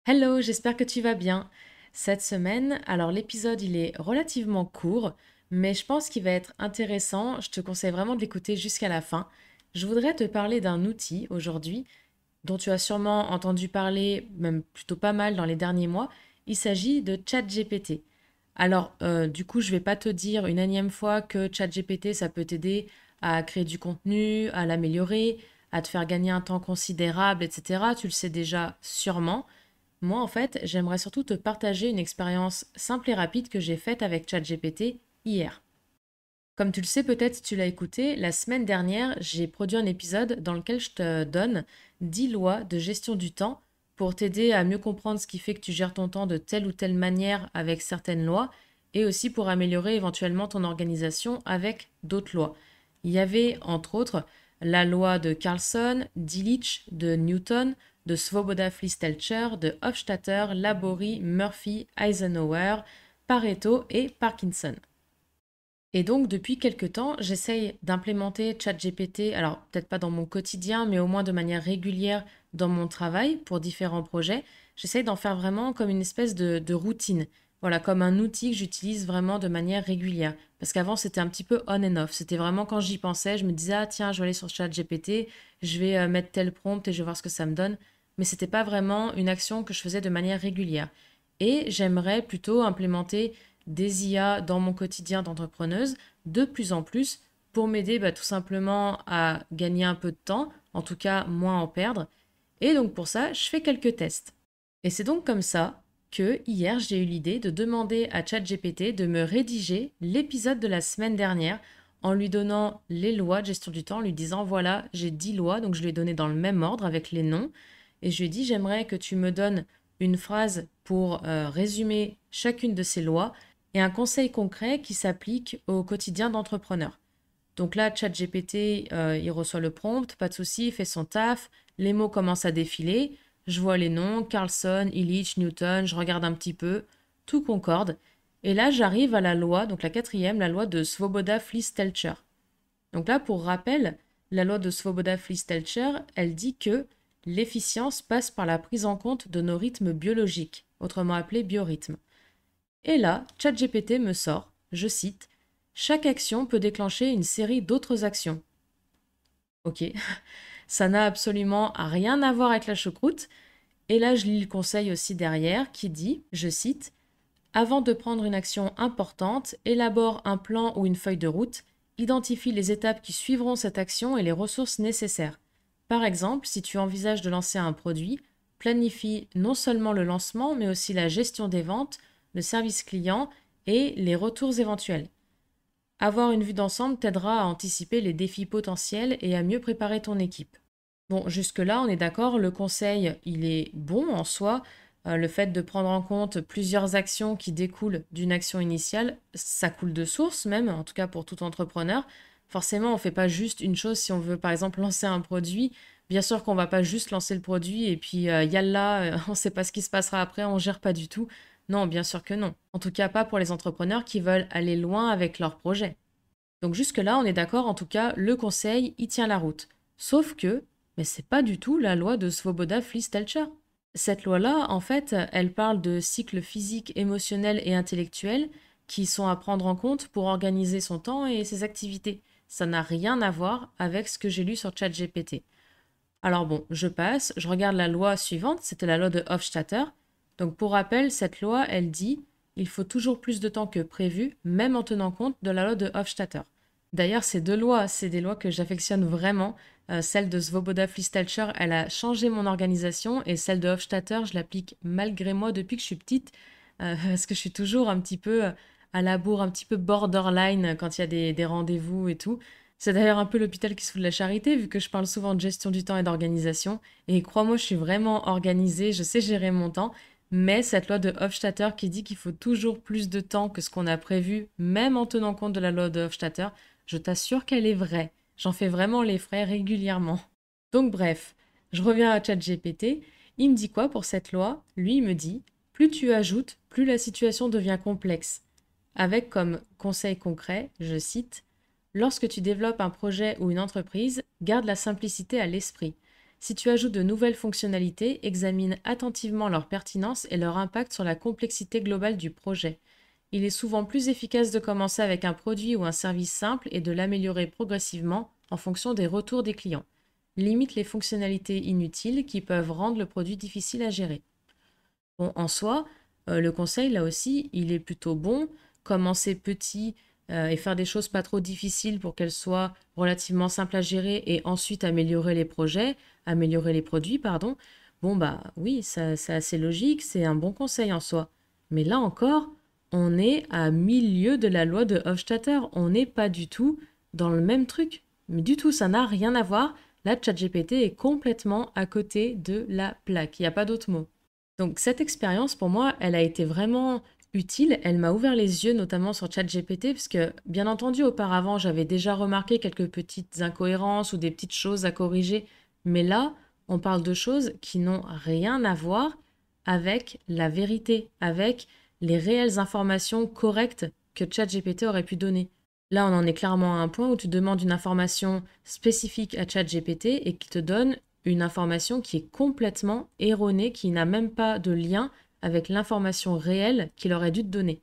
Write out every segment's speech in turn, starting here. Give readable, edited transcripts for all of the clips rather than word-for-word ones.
Hello, j'espère que tu vas bien. Cette semaine, alors l'épisode il est relativement court, mais je pense qu'il va être intéressant. Je te conseille vraiment de l'écouter jusqu'à la fin. Je voudrais te parler d'un outil aujourd'hui dont tu as sûrement entendu parler, même plutôt pas mal dans les derniers mois. Il s'agit de ChatGPT. Alors, du coup, je vais pas te dire une énième fois que ChatGPT, ça peut t'aider à créer du contenu, à l'améliorer, à te faire gagner un temps considérable, etc. Tu le sais déjà sûrement. Moi, en fait, j'aimerais surtout te partager une expérience simple et rapide que j'ai faite avec ChatGPT hier. Comme tu le sais peut-être si tu l'as écouté, la semaine dernière, j'ai produit un épisode dans lequel je te donne 10 lois de gestion du temps pour t'aider à mieux comprendre ce qui fait que tu gères ton temps de telle ou telle manière avec certaines lois et aussi pour améliorer éventuellement ton organisation avec d'autres lois. Il y avait entre autres la loi de Carlson, d'Illich, de Newton, de Svoboda-Flistelcher, de Hofstadter, Laborie, Murphy, Eisenhower, Pareto et Parkinson. Et donc, depuis quelque temps, j'essaye d'implémenter ChatGPT, alors peut-être pas dans mon quotidien, mais au moins de manière régulière dans mon travail pour différents projets. J'essaye d'en faire vraiment comme une espèce de routine. Voilà, comme un outil que j'utilise vraiment de manière régulière. Parce qu'avant, c'était un petit peu on and off. C'était vraiment quand j'y pensais, je me disais, ah tiens, je vais aller sur ChatGPT, je vais mettre tel prompt et je vais voir ce que ça me donne. Mais c'était pas vraiment une action que je faisais de manière régulière. Et j'aimerais plutôt implémenter des IA dans mon quotidien d'entrepreneuse de plus en plus pour m'aider tout simplement à gagner un peu de temps, en tout cas moins en perdre. Et donc pour ça, je fais quelques tests. Et c'est donc comme ça que hier, j'ai eu l'idée de demander à ChatGPT de me rédiger l'épisode de la semaine dernière en lui donnant les lois de gestion du temps, en lui disant voilà, j'ai 10 lois, donc je lui ai donné dans le même ordre avec les noms. Et je lui ai dit j'aimerais que tu me donnes une phrase pour résumer chacune de ces lois et un conseil concret qui s'applique au quotidien d'entrepreneur. Donc là, ChatGPT, il reçoit le prompt, pas de souci, il fait son taf, les mots commencent à défiler, je vois les noms, Carlson, Illich, Newton, je regarde un petit peu, tout concorde. Et là, j'arrive à la loi, donc la quatrième, la loi de Svoboda-Flistelcher. Donc là, pour rappel, la loi de Svoboda-Flistelcher, elle dit que l'efficience passe par la prise en compte de nos rythmes biologiques, autrement appelés biorhythmes. Et là, ChatGPT me sort, je cite, chaque action peut déclencher une série d'autres actions. Ok, ça n'a absolument rien à voir avec la choucroute. Et là, je lis le conseil aussi derrière qui dit, je cite, avant de prendre une action importante, élabore un plan ou une feuille de route, identifie les étapes qui suivront cette action et les ressources nécessaires. Par exemple, si tu envisages de lancer un produit, planifie non seulement le lancement, mais aussi la gestion des ventes, le service client et les retours éventuels. Avoir une vue d'ensemble t'aidera à anticiper les défis potentiels et à mieux préparer ton équipe. Bon, jusque-là, on est d'accord, le conseil, il est bon en soi. Le fait de prendre en compte plusieurs actions qui découlent d'une action initiale, ça coule de source même, en tout cas pour tout entrepreneur. Forcément, on ne fait pas juste une chose si on veut par exemple lancer un produit. Bien sûr qu'on ne va pas juste lancer le produit et puis yalla, on ne sait pas ce qui se passera après, on ne gère pas du tout. Non, bien sûr que non. En tout cas, pas pour les entrepreneurs qui veulent aller loin avec leur projet. Donc jusque-là, on est d'accord, en tout cas, le conseil, il tient la route. Sauf que, mais c'est pas du tout la loi de Svoboda-Flistelcher. Cette loi-là, en fait, elle parle de cycles physiques, émotionnels et intellectuels qui sont à prendre en compte pour organiser son temps et ses activités. Ça n'a rien à voir avec ce que j'ai lu sur ChatGPT. Alors bon, je passe, je regarde la loi suivante, c'était la loi de Hofstadter. Donc pour rappel, cette loi, elle dit il faut toujours plus de temps que prévu, même en tenant compte de la loi de Hofstadter. D'ailleurs, ces deux lois, c'est des lois que j'affectionne vraiment. Celle de Svoboda-Flistelcher, elle a changé mon organisation et celle de Hofstadter, je l'applique malgré moi depuis que je suis petite, parce que je suis toujours un petit peu à la bourre, un petit peu borderline quand il y a des rendez-vous et tout. C'est d'ailleurs un peu l'hôpital qui se fout de la charité, vu que je parle souvent de gestion du temps et d'organisation. Et crois-moi, je suis vraiment organisée, je sais gérer mon temps. Mais cette loi de Hofstadter qui dit qu'il faut toujours plus de temps que ce qu'on a prévu, même en tenant compte de la loi de Hofstadter, je t'assure qu'elle est vraie. J'en fais vraiment les frais régulièrement. Donc bref, je reviens à ChatGPT. Il me dit quoi pour cette loi? Lui, il me dit, plus tu ajoutes, plus la situation devient complexe. Avec comme conseil concret, je cite, lorsque tu développes un projet ou une entreprise, garde la simplicité à l'esprit. Si tu ajoutes de nouvelles fonctionnalités, examine attentivement leur pertinence et leur impact sur la complexité globale du projet. Il est souvent plus efficace de commencer avec un produit ou un service simple et de l'améliorer progressivement en fonction des retours des clients. Limite les fonctionnalités inutiles qui peuvent rendre le produit difficile à gérer. Bon, en soi, le conseil, là aussi, il est plutôt bon. Commencer petit et faire des choses pas trop difficiles pour qu'elles soient relativement simples à gérer et ensuite améliorer les produits, pardon. Bon, bah oui, ça, c'est assez logique, c'est un bon conseil en soi. Mais là encore, on est à milieu de la loi de Hofstadter. On n'est pas du tout dans le même truc. Mais du tout, ça n'a rien à voir. Là, ChatGPT est complètement à côté de la plaque. Il n'y a pas d'autre mot. Donc cette expérience, pour moi, elle a été vraiment utile. Elle m'a ouvert les yeux, notamment sur ChatGPT, parce que, bien entendu, auparavant, j'avais déjà remarqué quelques petites incohérences ou des petites choses à corriger. Mais là, on parle de choses qui n'ont rien à voir avec la vérité, avec les réelles informations correctes que ChatGPT aurait pu donner. Là, on en est clairement à un point où tu demandes une information spécifique à ChatGPT et qui te donne une information qui est complètement erronée, qui n'a même pas de lien avec l'information réelle qu'il aurait dû te donner.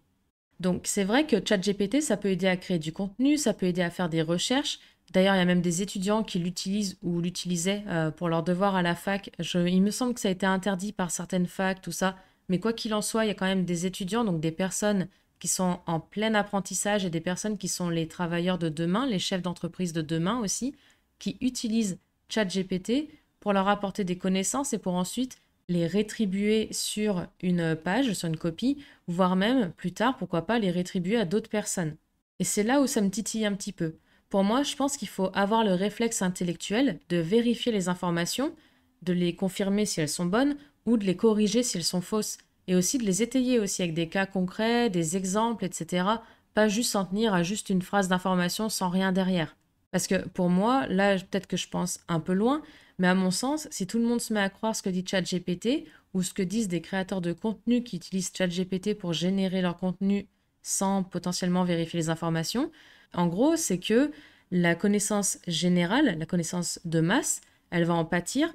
Donc c'est vrai que ChatGPT, ça peut aider à créer du contenu, ça peut aider à faire des recherches. D'ailleurs, il y a même des étudiants qui l'utilisent ou l'utilisaient pour leurs devoirs à la fac. Il me semble que ça a été interdit par certaines facs, tout ça. Mais quoi qu'il en soit, il y a quand même des étudiants, donc des personnes qui sont en plein apprentissage et des personnes qui sont les travailleurs de demain, les chefs d'entreprise de demain aussi, qui utilisent ChatGPT pour leur apporter des connaissances et pour ensuite les rétribuer sur une page, sur une copie, voire même plus tard, pourquoi pas, les rétribuer à d'autres personnes. Et c'est là où ça me titille un petit peu. Pour moi, je pense qu'il faut avoir le réflexe intellectuel de vérifier les informations, de les confirmer si elles sont bonnes ou de les corriger si elles sont fausses. Et aussi de les étayer aussi avec des cas concrets, des exemples, etc. Pas juste s'en tenir à juste une phrase d'information sans rien derrière. Parce que pour moi, là, peut-être que je pense un peu loin, mais à mon sens, si tout le monde se met à croire ce que dit ChatGPT ou ce que disent des créateurs de contenu qui utilisent ChatGPT pour générer leur contenu sans potentiellement vérifier les informations, en gros, c'est que la connaissance générale, la connaissance de masse, elle va en pâtir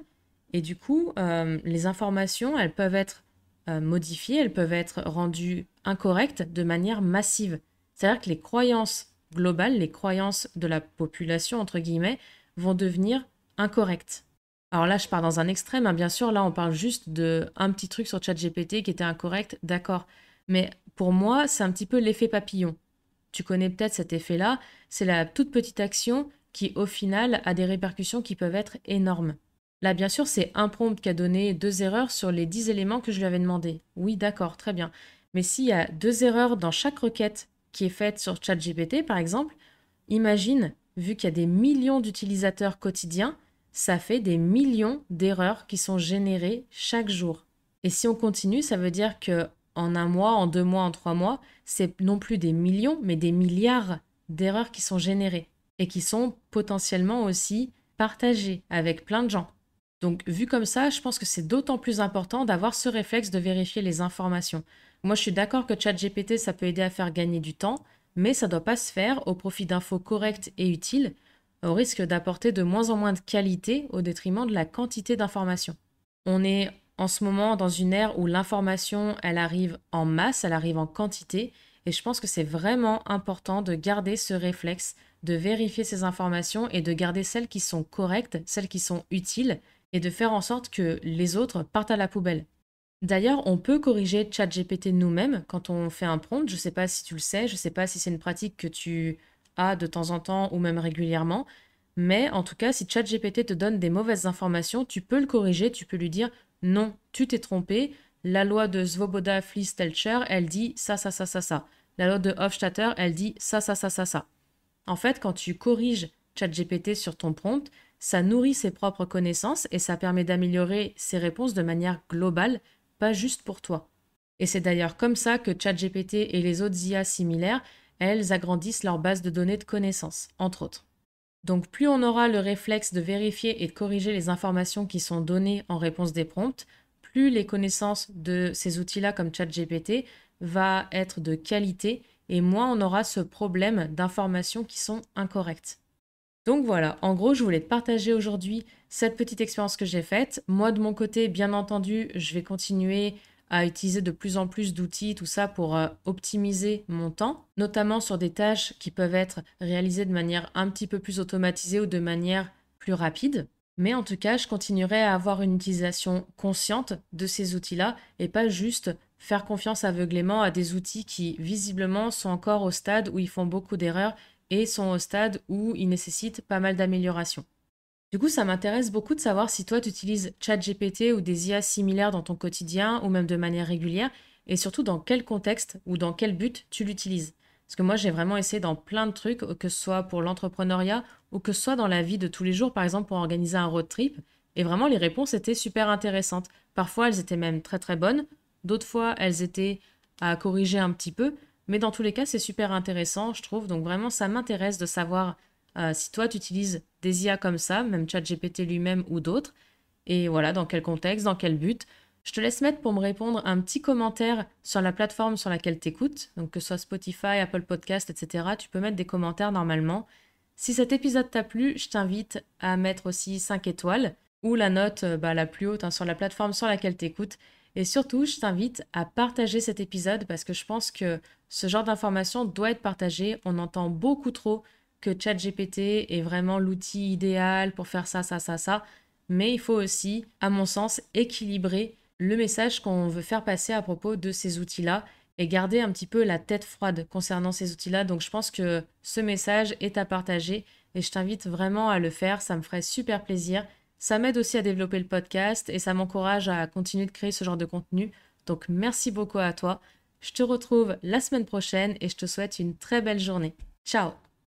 et du coup, les informations, elles peuvent être modifiées, elles peuvent être rendues incorrectes de manière massive. C'est-à-dire que les croyances globales, les croyances de la population, entre guillemets, vont devenir incorrectes. Alors là, je pars dans un extrême, hein, bien sûr, là, on parle juste de un petit truc sur ChatGPT qui était incorrect, d'accord. Mais pour moi, c'est un petit peu l'effet papillon. Tu connais peut-être cet effet-là, c'est la toute petite action qui, au final, a des répercussions qui peuvent être énormes. Là, bien sûr, c'est un prompt qui a donné 2 erreurs sur les 10 éléments que je lui avais demandé. Oui, d'accord, très bien. Mais s'il y a 2 erreurs dans chaque requête qui est faite sur ChatGPT, par exemple, imagine, vu qu'il y a des millions d'utilisateurs quotidiens, ça fait des millions d'erreurs qui sont générées chaque jour. Et si on continue, ça veut dire que en un mois, en 2 mois, en 3 mois, c'est non plus des millions, mais des milliards d'erreurs qui sont générées et qui sont potentiellement aussi partagées avec plein de gens. Donc, vu comme ça, je pense que c'est d'autant plus important d'avoir ce réflexe de vérifier les informations. Moi, je suis d'accord que ChatGPT, ça peut aider à faire gagner du temps, mais ça ne doit pas se faire au profit d'infos correctes et utiles, au risque d'apporter de moins en moins de qualité au détriment de la quantité d'informations. On est en ce moment dans une ère où l'information, elle arrive en masse, elle arrive en quantité, et je pense que c'est vraiment important de garder ce réflexe, de vérifier ces informations et de garder celles qui sont correctes, celles qui sont utiles, et de faire en sorte que les autres partent à la poubelle. D'ailleurs, on peut corriger ChatGPT nous-mêmes quand on fait un prompt. Je ne sais pas si tu le sais, je ne sais pas si c'est une pratique que tu as de temps en temps ou même régulièrement, mais en tout cas, si ChatGPT te donne des mauvaises informations, tu peux le corriger, tu peux lui dire non, tu t'es trompé, la loi de Svoboda-Flis-Telcher, elle dit ça, ça, ça, ça, ça. La loi de Hofstadter, elle dit ça, ça, ça, ça, ça. En fait, quand tu corriges ChatGPT sur ton prompt, ça nourrit ses propres connaissances et ça permet d'améliorer ses réponses de manière globale, pas juste pour toi. Et c'est d'ailleurs comme ça que ChatGPT et les autres IA similaires, elles agrandissent leur base de données de connaissances, entre autres. Donc plus on aura le réflexe de vérifier et de corriger les informations qui sont données en réponse des prompts, plus les connaissances de ces outils-là comme ChatGPT va être de qualité et moins on aura ce problème d'informations qui sont incorrectes. Donc voilà, en gros, je voulais te partager aujourd'hui cette petite expérience que j'ai faite. Moi, de mon côté, bien entendu, je vais continuer à utiliser de plus en plus d'outils, tout ça pour optimiser mon temps, notamment sur des tâches qui peuvent être réalisées de manière un petit peu plus automatisée ou de manière plus rapide. Mais en tout cas, je continuerai à avoir une utilisation consciente de ces outils-là et pas juste faire confiance aveuglément à des outils qui visiblement sont encore au stade où ils font beaucoup d'erreurs et sont au stade où ils nécessitent pas mal d'améliorations. Du coup, ça m'intéresse beaucoup de savoir si toi, tu utilises ChatGPT ou des IA similaires dans ton quotidien ou même de manière régulière et surtout dans quel contexte ou dans quel but tu l'utilises. Parce que moi, j'ai vraiment essayé dans plein de trucs, que ce soit pour l'entrepreneuriat ou que ce soit dans la vie de tous les jours, par exemple pour organiser un road trip. Et vraiment, les réponses étaient super intéressantes. Parfois, elles étaient même très très bonnes. D'autres fois, elles étaient à corriger un petit peu. Mais dans tous les cas, c'est super intéressant, je trouve. Donc vraiment, ça m'intéresse de savoir si toi, tu utilises des IA comme ça, même ChatGPT lui-même ou d'autres, et voilà, dans quel contexte, dans quel but. Je te laisse mettre pour me répondre un petit commentaire sur la plateforme sur laquelle tu écoutes, donc que ce soit Spotify, Apple Podcast, etc. Tu peux mettre des commentaires normalement. Si cet épisode t'a plu, je t'invite à mettre aussi 5 étoiles ou la note la plus haute sur la plateforme sur laquelle tu écoutes. Et surtout, je t'invite à partager cet épisode parce que je pense que ce genre d'information doit être partagé. On entend beaucoup trop que ChatGPT est vraiment l'outil idéal pour faire ça, ça, ça, ça. Mais il faut aussi, à mon sens, équilibrer le message qu'on veut faire passer à propos de ces outils-là et garder un petit peu la tête froide concernant ces outils-là. Donc je pense que ce message est à partager et je t'invite vraiment à le faire. Ça me ferait super plaisir. Ça m'aide aussi à développer le podcast et ça m'encourage à continuer de créer ce genre de contenu. Donc merci beaucoup à toi. Je te retrouve la semaine prochaine et je te souhaite une très belle journée. Ciao!